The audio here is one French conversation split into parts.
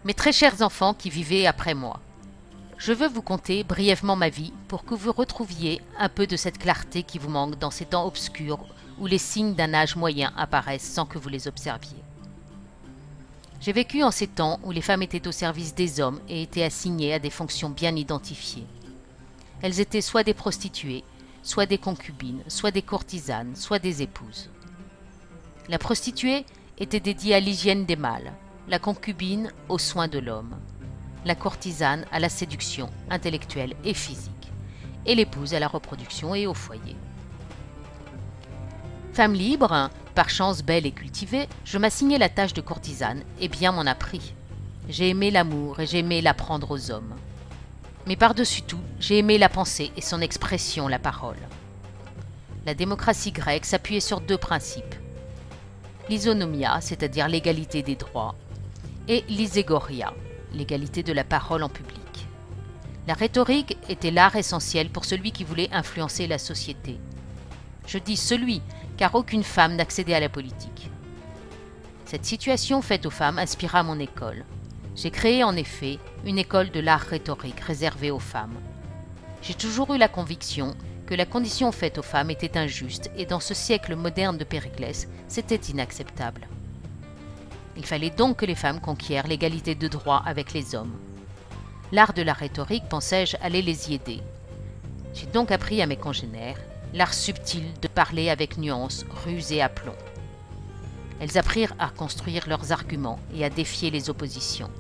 Mes très chers enfants qui vivez après moi, je veux vous conter brièvement ma vie pour que vous retrouviez un peu de cette clarté qui vous manque dans ces temps obscurs où les signes d'un âge moyen apparaissent sans que vous les observiez. J'ai vécu en ces temps où les femmes étaient au service des hommes et étaient assignées à des fonctions bien identifiées. Elles étaient soit des prostituées, soit des concubines, soit des courtisanes, soit des épouses. La prostituée était dédiée à l'hygiène des mâles, la concubine aux soins de l'homme, la courtisane à la séduction intellectuelle et physique, et l'épouse à la reproduction et au foyer. Femme libre, par chance belle et cultivée, je m'assignai la tâche de courtisane et bien m'en a pris. J'ai aimé l'amour et j'ai aimé l'apprendre aux hommes. Mais par-dessus tout, j'ai aimé la pensée et son expression, la parole. La démocratie grecque s'appuyait sur deux principes. L'isonomia, c'est-à-dire l'égalité des droits, et l'iségoria, l'égalité de la parole en public. La rhétorique était l'art essentiel pour celui qui voulait influencer la société. Je dis celui, car aucune femme n'accédait à la politique. Cette situation faite aux femmes inspira mon école. J'ai créé en effet une école de l'art rhétorique réservée aux femmes. J'ai toujours eu la conviction que la condition faite aux femmes était injuste et dans ce siècle moderne de Périclès, c'était inacceptable. Il fallait donc que les femmes conquièrent l'égalité de droit avec les hommes. L'art de la rhétorique, pensais-je, allait les y aider. J'ai donc appris à mes congénères l'art subtil de parler avec nuance, ruse et aplomb. Elles apprirent à construire leurs arguments et à défier les oppositions.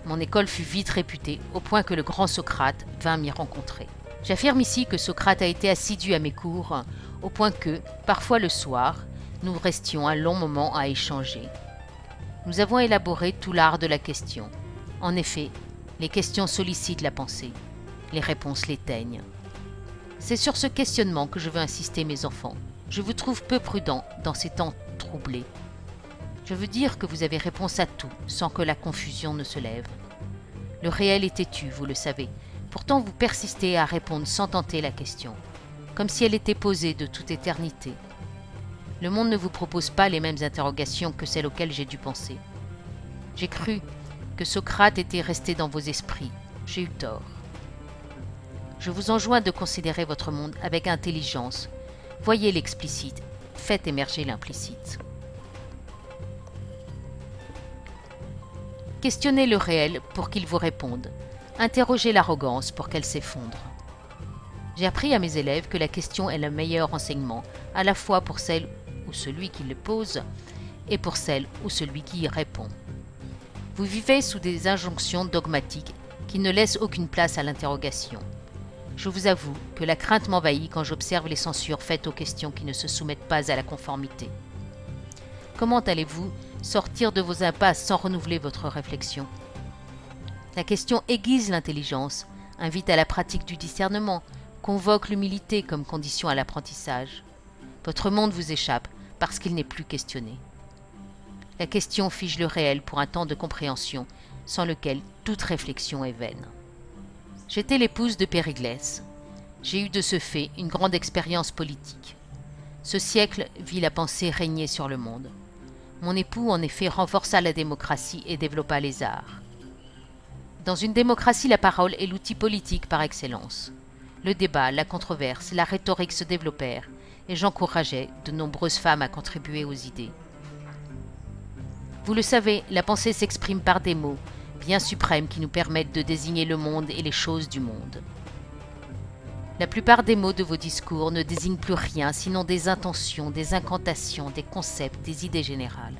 Mon école fut vite réputée, au point que le grand Socrate vint m'y rencontrer. J'affirme ici que Socrate a été assidu à mes cours, au point que, parfois le soir, nous restions un long moment à échanger. Nous avons élaboré tout l'art de la question. En effet, les questions sollicitent la pensée, les réponses l'éteignent. C'est sur ce questionnement que je veux insister, mes enfants. Je vous trouve peu prudents dans ces temps troublés. Je veux dire que vous avez réponse à tout, sans que la confusion ne se lève. Le réel est têtu, vous le savez. Pourtant, vous persistez à répondre sans tenter la question, comme si elle était posée de toute éternité. Le monde ne vous propose pas les mêmes interrogations que celles auxquelles j'ai dû penser. J'ai cru que Socrate était resté dans vos esprits. J'ai eu tort. Je vous enjoins de considérer votre monde avec intelligence. Voyez l'explicite, faites émerger l'implicite. Questionnez le réel pour qu'il vous réponde. Interrogez l'arrogance pour qu'elle s'effondre. J'ai appris à mes élèves que la question est le meilleur enseignement, à la fois pour celle ou celui qui le pose, et pour celle ou celui qui y répond. Vous vivez sous des injonctions dogmatiques qui ne laissent aucune place à l'interrogation. Je vous avoue que la crainte m'envahit quand j'observe les censures faites aux questions qui ne se soumettent pas à la conformité. Comment allez-vous sortir de vos impasses sans renouveler votre réflexion? La question aiguise l'intelligence, invite à la pratique du discernement, convoque l'humilité comme condition à l'apprentissage. Votre monde vous échappe parce qu'il n'est plus questionné. La question fige le réel pour un temps de compréhension, sans lequel toute réflexion est vaine. J'étais l'épouse de Périclès. J'ai eu de ce fait une grande expérience politique. Ce siècle vit la pensée régner sur le monde. Mon époux, en effet, renforça la démocratie et développa les arts. Dans une démocratie, la parole est l'outil politique par excellence. Le débat, la controverse, la rhétorique se développèrent, et j'encourageais de nombreuses femmes à contribuer aux idées. Vous le savez, la pensée s'exprime par des mots, bien suprêmes qui nous permettent de désigner le monde et les choses du monde. La plupart des mots de vos discours ne désignent plus rien, sinon des intentions, des incantations, des concepts, des idées générales.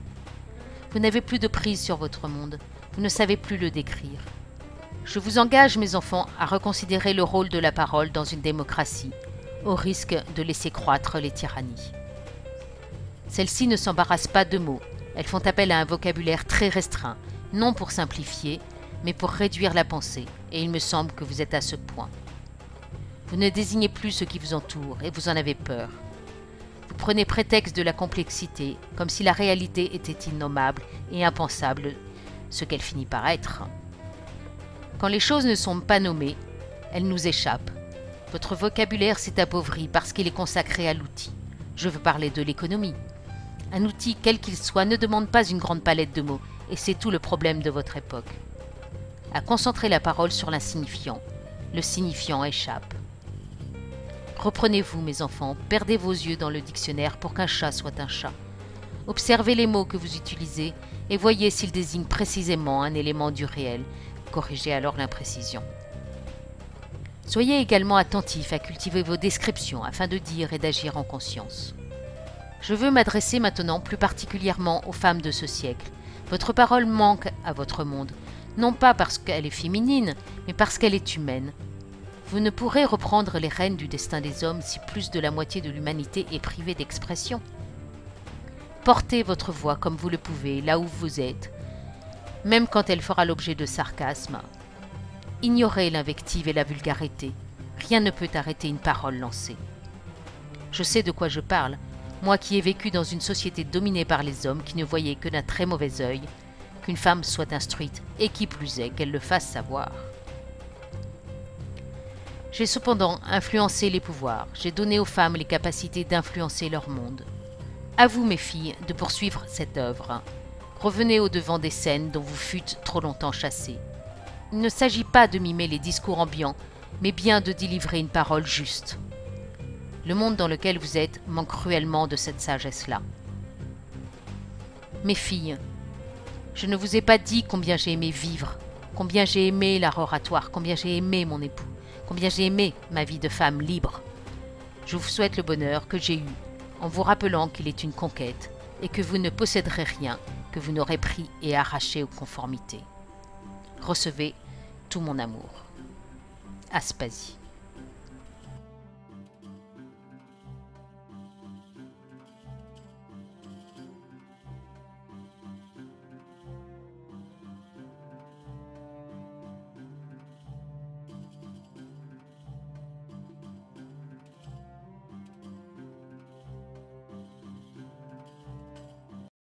Vous n'avez plus de prise sur votre monde, vous ne savez plus le décrire. Je vous engage, mes enfants, à reconsidérer le rôle de la parole dans une démocratie, au risque de laisser croître les tyrannies. Celles-ci ne s'embarrassent pas de mots, elles font appel à un vocabulaire très restreint, non pour simplifier, mais pour réduire la pensée, et il me semble que vous êtes à ce point. Vous ne désignez plus ce qui vous entoure, et vous en avez peur. Vous prenez prétexte de la complexité, comme si la réalité était innommable et impensable, ce qu'elle finit par être. Quand les choses ne sont pas nommées, elles nous échappent. Votre vocabulaire s'est appauvri parce qu'il est consacré à l'outil. Je veux parler de l'économie. Un outil, quel qu'il soit, ne demande pas une grande palette de mots. et c'est tout le problème de votre époque. À concentrer la parole sur l'insignifiant, le signifiant échappe. Reprenez-vous, mes enfants, perdez vos yeux dans le dictionnaire pour qu'un chat soit un chat. Observez les mots que vous utilisez et voyez s'ils désignent précisément un élément du réel. Corrigez alors l'imprécision. Soyez également attentifs à cultiver vos descriptions afin de dire et d'agir en conscience. Je veux m'adresser maintenant plus particulièrement aux femmes de ce siècle. Votre parole manque à votre monde, non pas parce qu'elle est féminine, mais parce qu'elle est humaine. Vous ne pourrez reprendre les rênes du destin des hommes si plus de la moitié de l'humanité est privée d'expression. Portez votre voix comme vous le pouvez, là où vous êtes, même quand elle fera l'objet de sarcasme. Ignorez l'invective et la vulgarité. Rien ne peut arrêter une parole lancée. Je sais de quoi je parle, moi qui ai vécu dans une société dominée par les hommes qui ne voyaient que d'un très mauvais œil qu'une femme soit instruite et qui plus est qu'elle le fasse savoir. J'ai cependant influencé les pouvoirs, j'ai donné aux femmes les capacités d'influencer leur monde. À vous, mes filles, de poursuivre cette œuvre. Revenez au-devant des scènes dont vous fûtes trop longtemps chassées. Il ne s'agit pas de mimer les discours ambiants, mais bien de délivrer une parole juste. Le monde dans lequel vous êtes manque cruellement de cette sagesse-là. Mes filles, je ne vous ai pas dit combien j'ai aimé vivre, combien j'ai aimé l'art oratoire, combien j'ai aimé mon époux, combien j'ai aimé ma vie de femme libre. Je vous souhaite le bonheur que j'ai eu, en vous rappelant qu'il est une conquête et que vous ne posséderez rien que vous n'aurez pris et arraché aux conformités. Recevez tout mon amour. Aspasie.